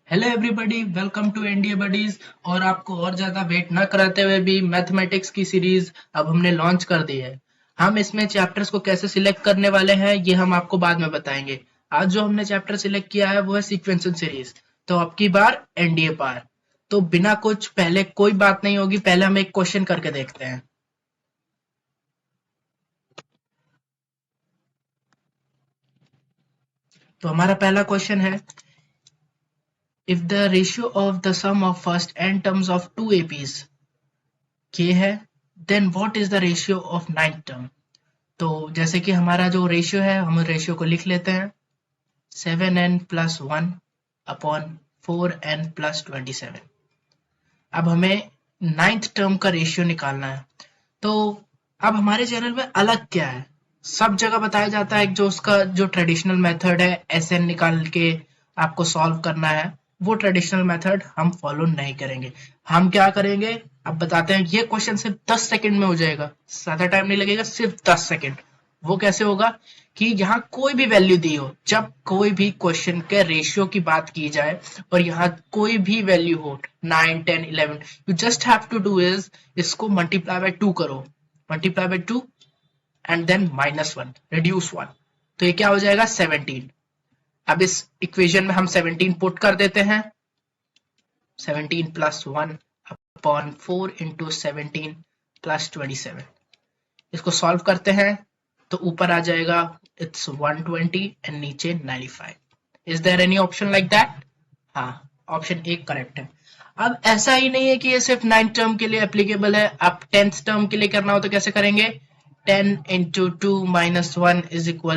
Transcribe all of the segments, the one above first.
Hello everybody, welcome to NDA buddies. और आपको और ज्यादा वेट न कराते हुए भी मैथमेटिक्स की सीरीज अब हमने लॉन्च कर दी है। हम इसमें चैप्टर्स को कैसे सिलेक्ट करने वाले हैं ये हम आपको बाद में बताएंगे। आज जो हमने चैप्टर सिलेक्ट किया है वो है सीक्वेंशियल सीरीज। तो अब की बार एनडीए पार। तो बिना कुछ पहले कोई बात नहीं होगी, पहले हम एक क्वेश्चन करके देखते हैं। तो हमारा पहला क्वेश्चन है, if the ratio of the sum of first n terms of two APs के है, then what is the ratio of ninth term. तो जैसे कि हमारा जो रेशियो है, हम रेशियो को लिख लेते हैं 7n+1 अपॉन 4n+27। अब हमें नाइन्थ टर्म का रेशियो निकालना है। तो अब हमारे चैनल में अलग क्या है, सब जगह बताया जाता है जो उसका जो ट्रेडिशनल मेथड है एस एन निकाल के आपको सॉल्व करना है, वो ट्रेडिशनल मेथड हम फॉलो नहीं करेंगे। हम क्या करेंगे अब बताते हैं। ये क्वेश्चन सिर्फ 10 सेकंड में हो जाएगा, ज्यादा टाइम नहीं लगेगा, सिर्फ 10 सेकंड। वो कैसे होगा कि यहाँ कोई भी वैल्यू दी हो, जब कोई भी क्वेश्चन के रेशियो की बात की जाए और यहाँ कोई भी वैल्यू हो 9, 10, 11, you just have to do is इसको मल्टीप्लाई बाय 2 करो, multiply by 2 and then -1 reduce 1। तो ये क्या हो जाएगा 17। अब इस इक्वेशन में हम 17 पुट कर देते हैं, 17+1 अपॉन 4 × 17 + 27। इसको सॉल्व करते हैं तो ऊपर आ जाएगा इट्स 120 एंड नीचे 95। Is there any option like that? हाँ, ऑप्शन एक करेक्ट है। अब ऐसा ही नहीं है कि ये सिर्फ 9th टर्म के लिए एप्लीकेबल है, अब 10th टर्म के लिए करना हो तो कैसे करेंगे? 10 × 2 - 1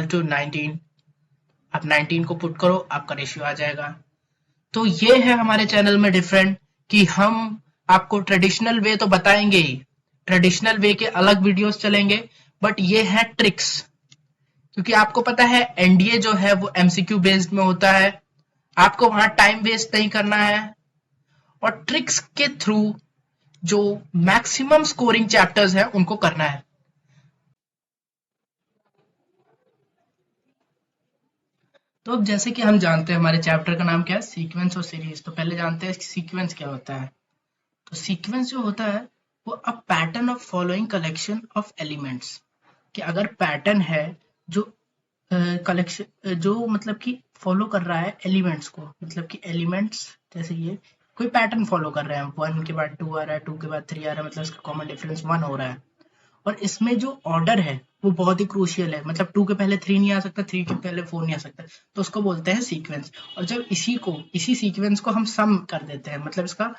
= 19। अब 19 को पुट करो, आपका रेशियो आ जाएगा। तो ये है हमारे चैनल में डिफरेंट कि हम आपको ट्रेडिशनल वे तो बताएंगे ही, ट्रेडिशनल वे के अलग वीडियोस चलेंगे, बट ये है ट्रिक्स। क्योंकि आपको पता है एनडीए जो है वो एमसीक्यू बेस्ड में होता है, आपको वहां टाइम वेस्ट नहीं करना है और ट्रिक्स के थ्रू जो मैक्सिमम स्कोरिंग चैप्टर्स है उनको करना है। तो अब जैसे कि हम जानते हैं हमारे चैप्टर का नाम क्या है, सीक्वेंस और सीरीज। तो पहले जानते हैं सीक्वेंस क्या होता है। तो सीक्वेंस जो होता है वो a pattern of following collection of elements. कि अगर पैटर्न है जो कलेक्शन जो मतलब कि फॉलो कर रहा है एलिमेंट्स को, मतलब कि एलिमेंट्स जैसे ये कोई पैटर्न फॉलो कर रहे हैं, 1 के बाद 2 आ रहा है, 2 के बाद 3 आ रहा है, मतलब इसका कॉमन डिफरेंस 1 हो रहा है। और इसमें जो ऑर्डर है वो बहुत ही क्रूशियल है, मतलब 2 के पहले 3 नहीं आ सकता, 3 के पहले 4 नहीं आ सकता, तो उसको बोलते हैं सीक्वेंस। और जब इसी सीक्वेंस को हम सम कर देते हैं, मतलब इसका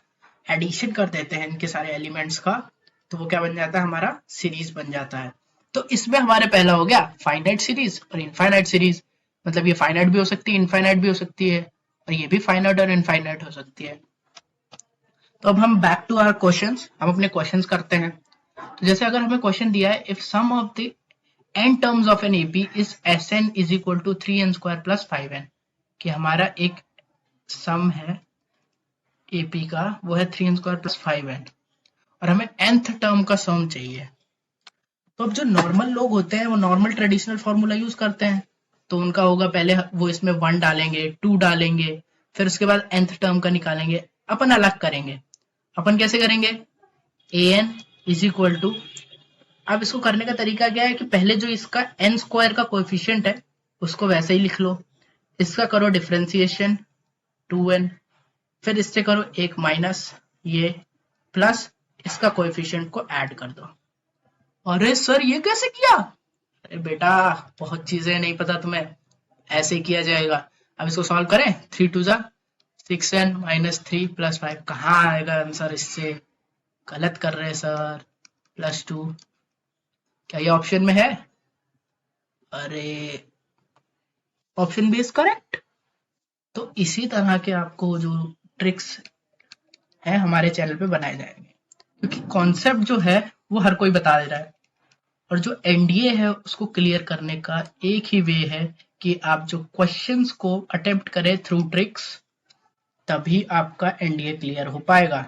एडिशन कर देते हैं इनके सारे एलिमेंट्स का, तो वो क्या बन जाता है, हमारा सीरीज बन जाता है। तो इसमें हमारे पहला हो गया फाइनाइट सीरीज और इनफाइनाइट सीरीज। मतलब ये फाइनाइट भी हो सकती है, इनफाइनाइट भी हो सकती है, और ये भी फाइनाइट और इनफाइनाइट हो सकती है। तो अब हम बैक टू आवर क्वेश्चंस, हम अपने क्वेश्चंस करते हैं। तो जैसे अगर हमें क्वेश्चन दिया है, if some of the n terms of an AP is Sn is equal to 3n² plus 5n, कि हमारा एक सम है AP का, वो है 3n² plus 5n, और हमें nth टर्म का सम चाहिए। तो अब जो नॉर्मल लोग होते हैं वो नॉर्मल ट्रेडिशनल फॉर्मूला यूज करते हैं। तो उनका होगा पहले वो इसमें 1 डालेंगे, 2 डालेंगे, फिर उसके बाद nth टर्म का निकालेंगे। अपन अलग करेंगे। अपन कैसे करेंगे? an इज इक्वल टू, अब इसको करने का तरीका क्या है कि पहले जो इसका एन स्क्वायर का कोएफिशिएंट है उसको वैसे ही लिख लो, इसका करो डिफरेंशिएशन 2n, फिर इससे करो एक माइनस ये, प्लस इसका कोएफिशिएंट को ऐड कर दो। अरे सर ये कैसे किया? अरे बेटा, बहुत चीजें नहीं पता तुम्हें, ऐसे किया जाएगा। अब इसको सॉल्व करें, 3 2 जा 6n - 3 + 5, कहाँ आएगा आंसर इससे? गलत कर रहे हैं सर। +2, क्या ये ऑप्शन में है? अरे, ऑप्शन बी इज करेक्ट। तो इसी तरह के आपको जो ट्रिक्स है हमारे चैनल पे बनाए जाएंगे, क्योंकि कॉन्सेप्ट जो है वो हर कोई बता दे रहा है, और जो एनडीए है उसको क्लियर करने का एक ही वे है कि आप जो क्वेश्चंस को अटेम्प्ट करें थ्रू ट्रिक्स, तभी आपका एनडीए क्लियर हो पाएगा।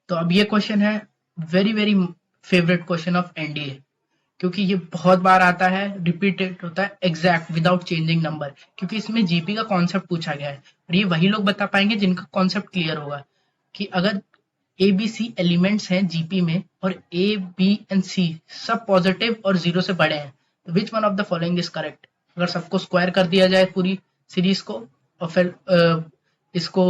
तो अब ये क्वेश्चन है very very favourite question of NDA, क्योंकि ये बहुत बार आता है, रिपीटेड होता है, एग्जैक्ट विदाउट चेंजिंग नंबर, क्योंकि इसमें जीपी का कॉन्सेप्ट पूछा गया है। और ये वही लोग बता पाएंगे जिनका कॉन्सेप्ट क्लियर होगा कि अगर ए बी सी एलिमेंट्स हैं जीपी में और ए बी एंड सी सब पॉजिटिव और जीरो से बड़े हैं, तो which one of the following is correct. अगर सबको स्क्वायर कर दिया जाए पूरी सीरीज को और फिर इसको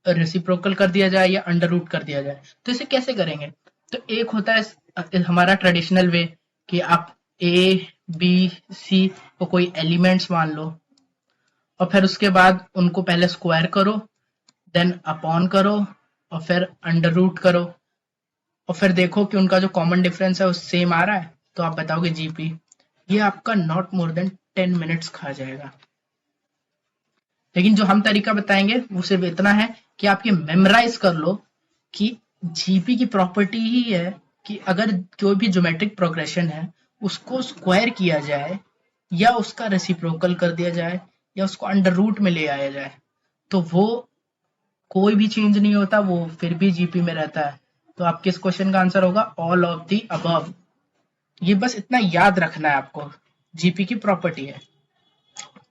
रेसिप्रोकल कर दिया जाए या अंडर रूट कर दिया जाए, तो इसे कैसे करेंगे। तो एक होता है हमारा ट्रेडिशनल वे कि आप ए बी सी को कोई एलिमेंट्स मान लो और फिर उसके बाद उनको पहले स्क्वायर करो, देन अपॉन करो और फिर अंडर रूट करो और फिर देखो कि उनका जो कॉमन डिफरेंस है वो सेम आ रहा है, तो आप बताओगे जीपी। ये आपका नॉट मोर देन 10 मिनट्स खा जाएगा। लेकिन जो हम तरीका बताएंगे वो सिर्फ इतना है कि आप ये मेमोराइज कर लो कि जीपी की प्रॉपर्टी ही है कि अगर कोई भी ज्योमेट्रिक प्रोग्रेशन है उसको स्क्वायर किया जाए या उसका रेसिप्रोकल कर दिया जाए या उसको अंडर रूट में ले आया जाए तो वो कोई भी चेंज नहीं होता, वो फिर भी जीपी में रहता है। तो आपके इस क्वेश्चन का आंसर होगा ऑल ऑफ दी अबव। ये बस इतना याद रखना है आपको, जीपी की प्रॉपर्टी है।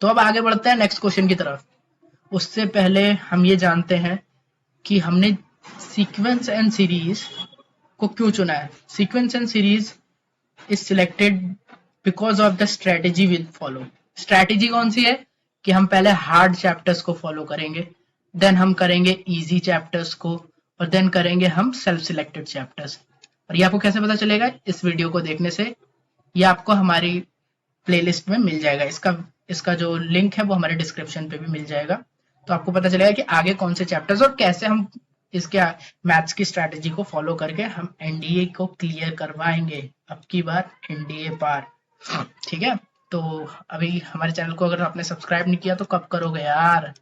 तो अब आगे बढ़ते हैं नेक्स्ट क्वेश्चन की तरफ। उससे पहले हम ये जानते हैं कि हमने सीक्वेंस एंड सीरीज को क्यों चुना है। Sequence and series is selected because of the strategy will follow. Strategy कौन सी है कि हम पहले हार्ड चैप्टर्स को फॉलो करेंगे, देन हम करेंगे इजी चैप्टर्स को और देन करेंगे हम सेल्फ सिलेक्टेड चैप्टर्स। और ये आपको कैसे पता चलेगा, इस वीडियो को देखने से। ये आपको हमारी प्लेलिस्ट में मिल जाएगा, इसका जो लिंक है वो हमारे डिस्क्रिप्शन पे भी मिल जाएगा। तो आपको पता चलेगा कि आगे कौन से चैप्टर्स और कैसे हम इसके मैथ्स की स्ट्रैटेजी को फॉलो करके हम एनडीए को क्लियर करवाएंगे, अब की बार एनडीए पार। ठीक है, तो अभी हमारे चैनल को अगर आपने सब्सक्राइब नहीं किया तो कब करोगे यार,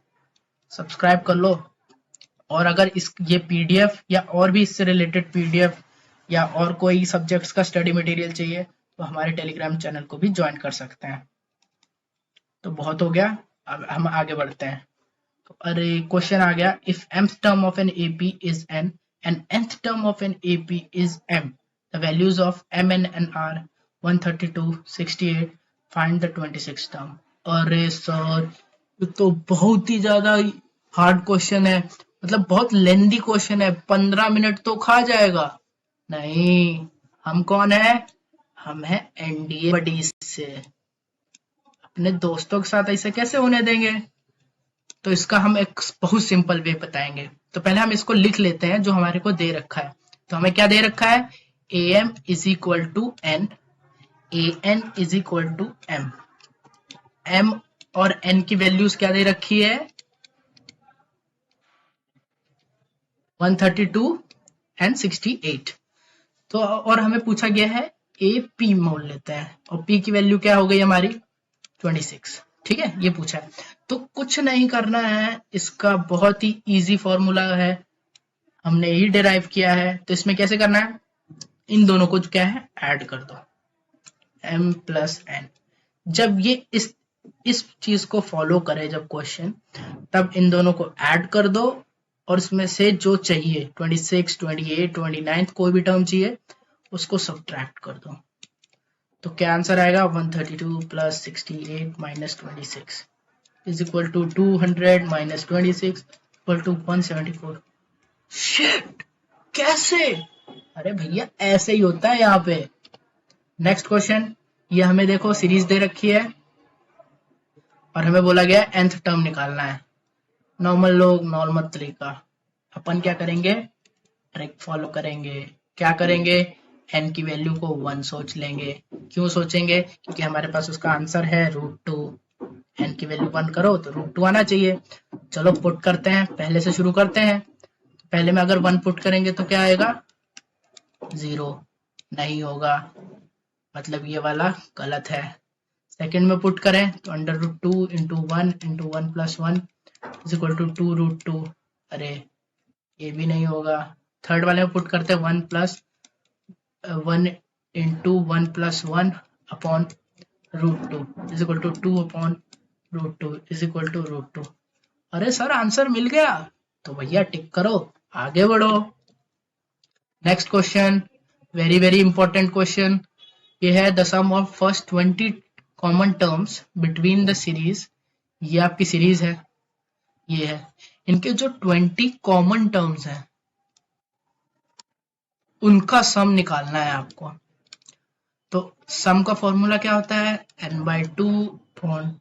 सब्सक्राइब कर लो। और अगर ये पीडीएफ या और भी इससे रिलेटेड पीडीएफ या और कोई सब्जेक्ट्स का स्टडी मटेरियल चाहिए तो हमारे टेलीग्राम चैनल को भी ज्वाइन कर सकते हैं। तो बहुत हो गया, अब हम आगे बढ़ते हैं। तो अरे क्वेश्चन आ गया, if mth term of an AP is n and nth term of an AP is m, the values of m and r 132 68, find the 26th term। अरे सर ये तो बहुत ही ज्यादा हार्ड क्वेश्चन है, मतलब बहुत लेंदी क्वेश्चन है, 15 minute तो खा जाएगा। नहीं, हम कौन है, हम है एनडीए बडीज से, अपने दोस्तों के साथ ऐसे कैसे होने देंगे। तो इसका हम एक बहुत सिंपल वे बताएंगे। तो पहले हम इसको लिख लेते हैं जो हमारे को दे रखा है। तो हमें क्या दे रखा है, A M is equal to N, A N is equal to M. M और एन की वैल्यूज क्या दे रखी है, 132 एंड 68। तो और हमें पूछा गया है ए पी मोल लेते हैं और पी की वैल्यू क्या हो गई हमारी 26। ठीक है, ये पूछा है। तो कुछ नहीं करना है, इसका बहुत ही इजी फॉर्मूला है, हमने यही डिराइव किया है। तो इसमें कैसे करना है, इन दोनों को क्या है ऐड कर दो, m प्लस एन। जब ये इस चीज को फॉलो करे जब क्वेश्चन, तब इन दोनों को ऐड कर दो और इसमें से जो चाहिए 26, 28, 29 कोई भी टर्म चाहिए उसको सब्ट्रैक्ट कर दो। तो क्या आंसर आएगा, 132 plus 68 minus 26 is equal to 200 minus 26 equal to 174। Shit, कैसे, अरे भैया ऐसे ही होता है यहाँ पे। नेक्स्ट क्वेश्चन, ये हमें देखो सीरीज दे रखी है और हमें बोला गया nth टर्म निकालना है। नॉर्मल लोग नॉर्मल तरीका, अपन क्या करेंगे, ट्रिक फॉलो करेंगे। क्या करेंगे, n की वैल्यू को 1 सोच लेंगे। क्यों सोचेंगे, क्योंकि हमारे पास उसका आंसर है √2। n की वैल्यू 1 करो तो √2 आना चाहिए। चलो पुट करते हैं, पहले से शुरू करते हैं। पहले में अगर 1 पुट करेंगे तो क्या आएगा, 0 नहीं होगा, मतलब ये वाला गलत है। सेकंड में पुट करें तो √2 into 1 plus 1 is equal to 2√2, अरे ये भी नहीं होगा। थर्ड वाले में पुट करते हैं 1 plus 1 into 1 plus 1 upon √2 is equal to 2 upon √2 is equal to √2। अरे सर आंसर मिल गया, तो भैया टिक करो, आगे बढ़ो। Next question, very very important question. ये है the sum of first 20 common terms between the series. ये आपकी सीरीज है, ये है इनके जो 20 कॉमन टर्म्स हैं उनका सम निकालना है आपको। तो सम का फॉर्मूला क्या होता है, n/2 upon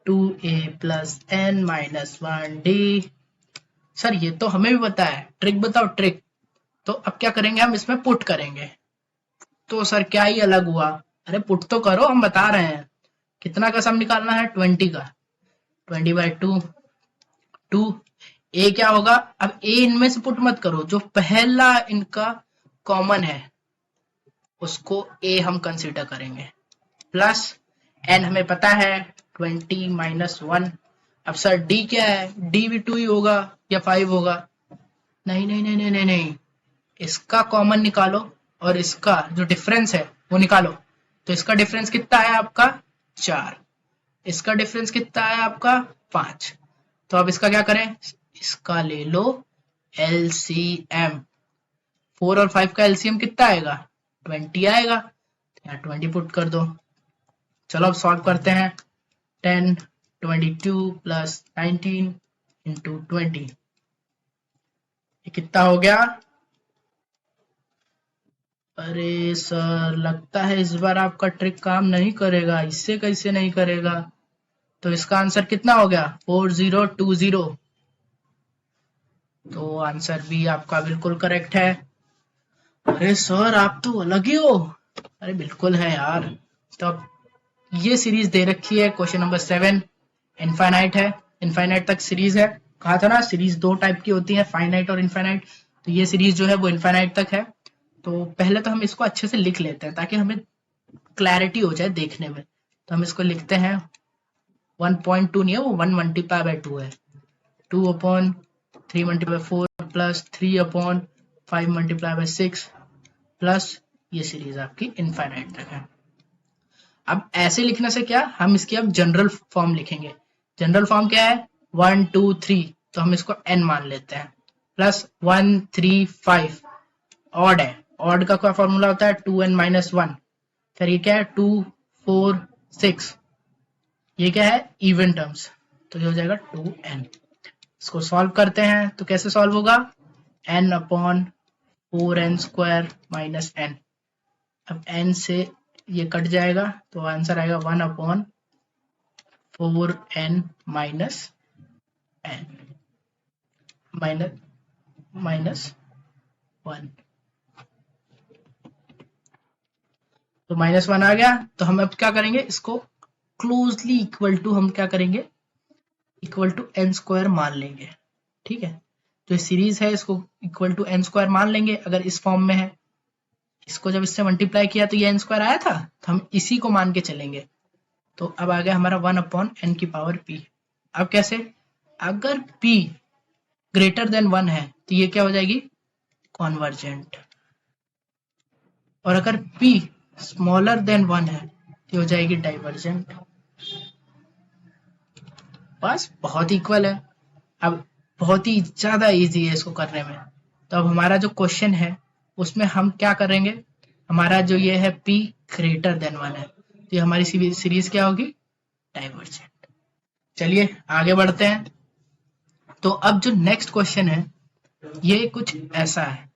2a plus n minus 1d। Sir ये तो हमें भी पता है, ट्रिक बताओ ट्रिक। तो अब क्या करेंगे, हम इसमें पुट करेंगे। तो सर क्या ही अलग हुआ, अरे पुट तो करो, हम बता रहे हैं कितना का सम निकालना है, 20 का। 20/2 2 ए क्या होगा, अब ए इनमें से पुट मत करो, जो पहला इनका कॉमन है उसको ए हम कंसीडर करेंगे, प्लस एन हमें पता है 20 माइनस 1। अब सर डी क्या है, डी भी 2 ही होगा या 5 होगा, नहीं नहीं नहीं नहीं नहीं नहीं, इसका कॉमन निकालो और इसका जो डिफरेंस है वो निकालो। तो इसका डिफरेंस कितना है आपका 4, इसका डिफरेंस कितना है आपका 5। तो अब इसका क्या करें, इसका ले लो एलसीएम। 4 और 5 का एलसीएम कितना आएगा, 20 आएगा। यहाँ 20 पुट कर दो। चलो अब सॉल्व करते हैं। 10 22 प्लस 19 इंटू 20, ये कितना हो गया। अरे सर लगता है इस बार आपका ट्रिक काम नहीं करेगा, इससे कैसे नहीं करेगा। तो इसका आंसर कितना हो गया 4020। तो आंसर भी आपका बिल्कुल करेक्ट है। अरे सर आप तो अलग ही हो। अरे बिल्कुल है यार। तो अब ये सीरीज दे रखी है, क्वेश्चन नंबर 7 इनफाइनाइट है, इनफाइनाइट तक सीरीज है। कहा था ना सीरीज दो टाइप की होती है, फाइनाइट और इनफाइनाइट। तो ये सीरीज जो है वो इनफाइनाइट तक है। तो पहले तो हम इसको अच्छे से लिख लेते हैं ताकि हमें क्लैरिटी हो जाए देखने में। तो हम इसको लिखते हैं 1.2 नहीं है वो 1 मल्टीप्लाई बाय 2 है, 2 upon 3 multiply 4 plus 3 upon 5 multiply by 6 plus ये सीरीज आपकी इनफाइनाइट तक है। अब ऐसे लिखने से क्या, हम इसकी अब जनरल फॉर्म लिखेंगे। जनरल फॉर्म क्या है 1 2 3, तो हम इसको n मान लेते हैं, प्लस 1 3 5 ऑड है, ऑड का क्या फॉर्मूला होता है 2n माइनस 1। फिर ये क्या है 2 4 6, ये क्या है इवन टर्म्स, तो ये हो जाएगा 2n। इसको सॉल्व करते हैं तो कैसे सॉल्व होगा, n upon 4n square minus n। अब n से ये कट जाएगा तो आंसर आएगा 1 upon 4n minus n minus minus 1। तो -1 आ गया। तो हम अब क्या करेंगे, इसको क्लोजली इक्वल टू हम क्या करेंगे, इक्वल टू n स्क्वायर मान लेंगे। ठीक है, तो ये सीरीज है, इसको इक्वल टू n स्क्वायर मान लेंगे अगर इस फॉर्म में है। इसको जब इससे मल्टीप्लाई किया तो ये n स्क्वायर आया था, तो हम इसी को मान के चलेंगे। तो अब आ गया हमारा 1 अपॉन n की पावर p। अब कैसे, अगर p ग्रेटर देन 1 है तो ये क्या हो जाएगी कॉन्वर्जेंट, और अगर p स्मॉलर देन 1 है तो हो जाएगी डाइवर्जेंट। बस बहुत इक्वल है। अब बहुत ही ज्यादा इजी है इसको करने में। तो अब हमारा जो क्वेश्चन है उसमें हम क्या करेंगे, हमारा जो ये है p ग्रेटर देन 1 है, तो ये हमारी सीरीज क्या होगी डाइवर्जेंट। चलिए आगे बढ़ते हैं। तो अब जो नेक्स्ट क्वेश्चन है ये कुछ ऐसा है,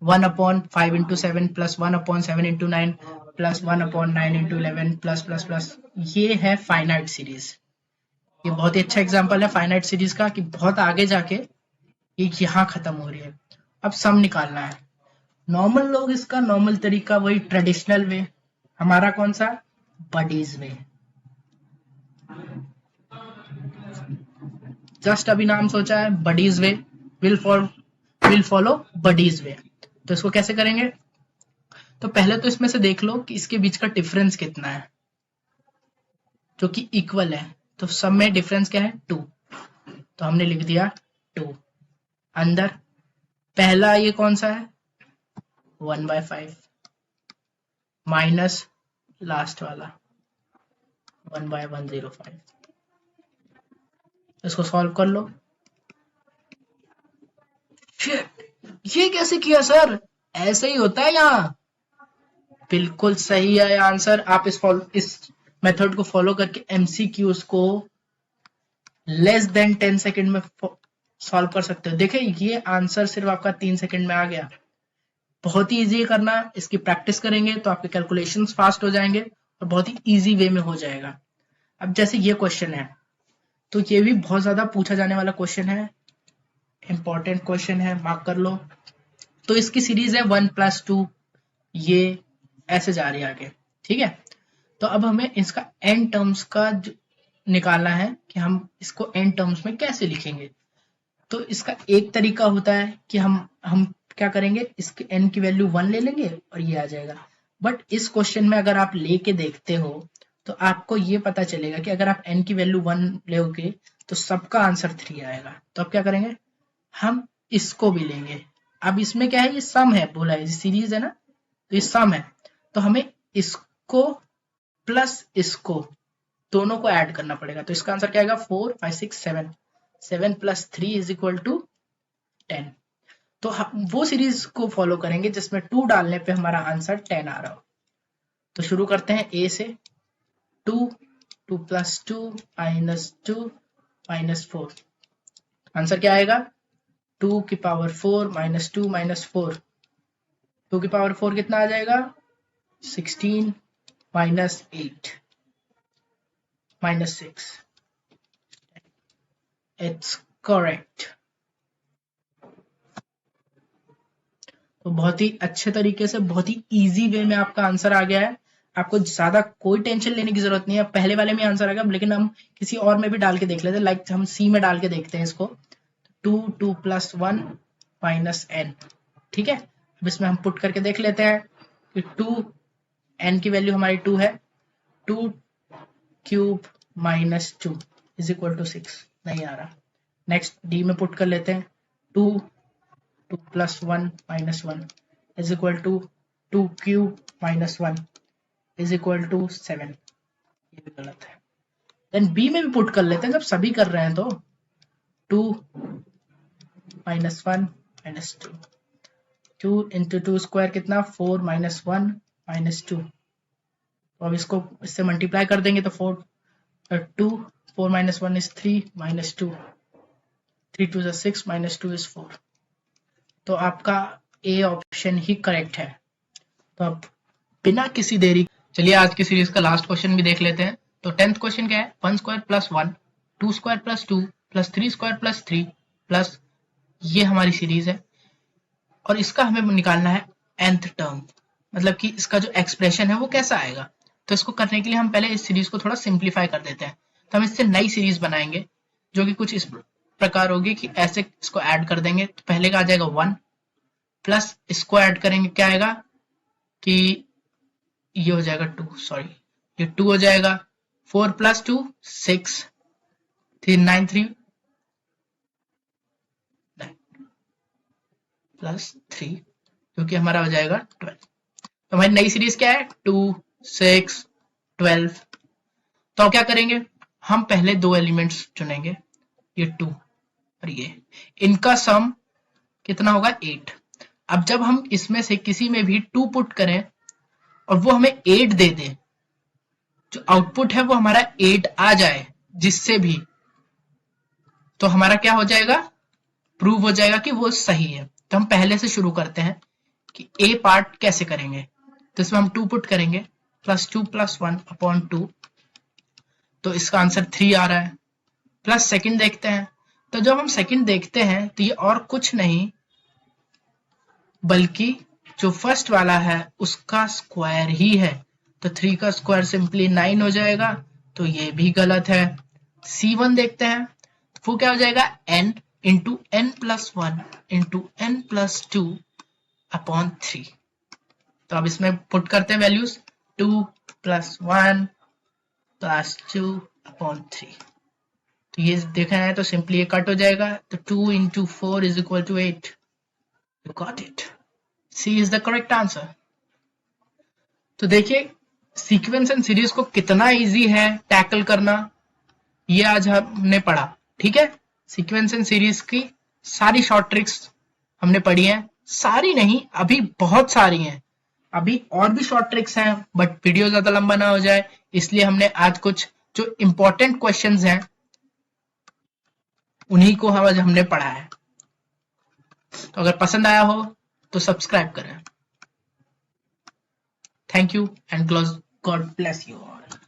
1 upon 5 into 7 plus 1 upon 7 into 9 plus 1 upon 9 into 11 plus plus plus. ये है फाइनाइट सीरीज। ये बहुत ही अच्छा एग्जांपल है फाइनाइट सीरीज का कि बहुत आगे जाके ये यहाँ खत्म हो रही है। अब सम निकालना है। नॉर्मल लोग इसका नॉर्मल तरीका वही ट्रेडिशनल वे, हमारा कौन सा बडीज वे। जस्ट अभी नाम सोचा है buddies way, will follow buddies way. तो इसको कैसे करेंगे, तो पहले तो इसमें से देख लो कि इसके बीच का डिफरेंस कितना है, जो कि इक्वल है। तो सब में डिफरेंस क्या है 2, तो हमने लिख दिया 2। अंदर पहला ये कौन सा है 1/5 माइनस लास्ट वाला 1/105। इसको सॉल्व कर लो। Shit, ये कैसे किया सर, ऐसे ही होता है यहाँ। बिल्कुल सही है आंसर। आप इस मेथड को फॉलो करके एमसीक्यूज को लेस देन 10 सेकंड में सॉल्व कर सकते हो। देखिए ये आंसर सिर्फ आपका 3 सेकंड में आ गया। बहुत ही इजी करना, इसकी प्रैक्टिस करेंगे तो आपके कैलकुलेशंस फास्ट हो जाएंगे और बहुत ही इजी वे में हो जाएगा। अब जैसे ये क्वेश्चन है, तो ये भी बहुत ज्यादा पूछा जाने वाला क्वेश्चन है, इंपॉर्टेंट क्वेश्चन है, मार्क कर लो। तो इसकी सीरीज है 1+2, ये ऐसे जा रही है आगे, ठीक है। तो अब हमें इसका n टर्म्स का निकालना है कि हम इसको n टर्म्स में कैसे लिखेंगे। तो इसका एक तरीका होता है कि हम क्या करेंगे, इसके n की वैल्यू 1 ले लेंगे और ये आ जाएगा। बट इस क्वेश्चन में अगर आप लेके देखते हो तो आपको ये पता चलेगा कि अगर आप n की वैल्यू 1 लोगे तो सबका आंसर 3 आएगा। तो अब क्या करेंगे, हम इसको भी लेंगे। अब इसमें क्या है, ये सम है, बोला है सीरीज है ना, तो ये सम है, तो हमें इसको प्लस इसको दोनों को ऐड करना पड़ेगा। तो इसका आंसर क्या आएगा, 4 5 6 7, 7 + 3 = 10। तो हम वो सीरीज को फॉलो करेंगे जिसमें 2 डालने पे हमारा आंसर 10 आ रहा हो। तो शुरू करते हैं ए से। 2 2 + 2 -2 -4, आंसर क्या आएगा, 2 की पावर 4 -2 -4, 2 की पावर 4 कितना आ जाएगा, 16 -8 -6, इट्स करेक्ट। तो बहुत ही अच्छे तरीके से, बहुत ही इजी वे में आपका आंसर आ गया है। आपको ज्यादा कोई टेंशन लेने की जरूरत नहीं है, पहले वाले में आंसर आ गया, लेकिन हम किसी और में भी डाल के देख लेते हैं। लाइक हम सी में डाल के देखते हैं इसको, 2 2 + 1 -n, ठीक है। अब इसमें हम पुट करके देख लेते हैं कि 2 n की वैल्यू हमारी 2 है, 2 क्यूब -2 = 6, नहीं आ रहा। नेक्स्ट डी में पुट कर लेते हैं, 2 2 + 1 -1 = 2 क्यूब -1 = 7, ये भी गलत है। देन बी में भी पुट कर लेते हैं, जब सभी कर रहे हैं तो 2 -1 -2, 2 × 2 स्क्वायर कितना, 4 -1 -2। तो अब इसको इससे मल्टीप्लाई कर देंगे तो 4 2 4 -1 is 3 -2, 3 2 is 6 -2 is 4। तो आपका ए ऑप्शन ही करेक्ट है। तो अब बिना किसी देरी, चलिए आज की सीरीज का लास्ट क्वेश्चन भी देख लेते हैं। तो 10th क्वेश्चन क्या है, 1² + 1 2² + 2 + 3² + 3 प्लस, ये हमारी सीरीज है और इसका हमें निकालना है nth टर्म, मतलब कि इसका जो एक्सप्रेशन है वो कैसा आएगा। तो इसको करने के लिए हम पहले इस सीरीज को थोड़ा सिंप्लीफाई कर देते हैं। तो हम इससे नई सीरीज बनाएंगे जो कि कुछ इस प्रकार होगी कि ऐसे इसको ऐड कर देंगे। तो पहले का आ जाएगा 1 प्लस इसको ऐड करेंगे, क्या आएगा कि ये हो जाएगा 2, सॉरी ये 2 हो जाएगा, 4 + 2 6, 3 9 3 +3, क्योंकि हमारा हो जाएगा 12। तो हमारी नई सीरीज क्या है, 2 6 12। तो अब क्या करेंगे, हम पहले 2 एलिमेंट्स चुनेंगे, ये 2 और ये, इनका सम कितना होगा 8। अब जब हम इसमें से किसी में भी 2 पुट करें और वो हमें 8 दे दे, जो आउटपुट है वो हमारा 8 आ जाए जिससे भी, तो हमारा क्या हो जाएगा, प्रूव हो जाएगा कि वो सही है। तो हम पहले से शुरू करते हैं कि ए पार्ट कैसे करेंगे। तो इसमें हम 2 पुट करेंगे, +2 + 1/2, तो इसका आंसर 3 आ रहा है। प्लस सेकंड देखते हैं, तो जब हम सेकंड देखते हैं तो ये और कुछ नहीं बल्कि जो फर्स्ट वाला है उसका स्क्वायर ही है। तो 3 का स्क्वायर सिंपली 9 हो जाएगा, तो ये भी गलत है। C1 देखते हैं, वो क्या हो जाएगा, n × n + 1 × n + 2/3। तो अब इसमें पुट करते हैं वैल्यूज, 2 + 1 + 2/3। तो ये देखा है तो सिंपली ये कट हो जाएगा, तो 2 × 4 = 8। You got it. C is the correct answer. तो देखिए सीक्वेंस एंड सीरीज को कितना इजी है टैकल करना, ये आज हमने पढ़ा, ठीक है। सीक्वेंस एंड सीरीज की सारी शॉर्ट ट्रिक्स हमने पढ़ी हैं, सारी नहीं अभी बहुत सारी हैं, अभी और भी शॉर्ट ट्रिक्स हैं, बट वीडियो ज्यादा लंबा ना हो जाए इसलिए हमने आज कुछ जो इंपॉर्टेंट क्वेश्चंस हैं उन्हीं को आज हमने पढ़ा है। तो अगर पसंद आया हो तो सब्सक्राइब करें। Thank you and God bless you all.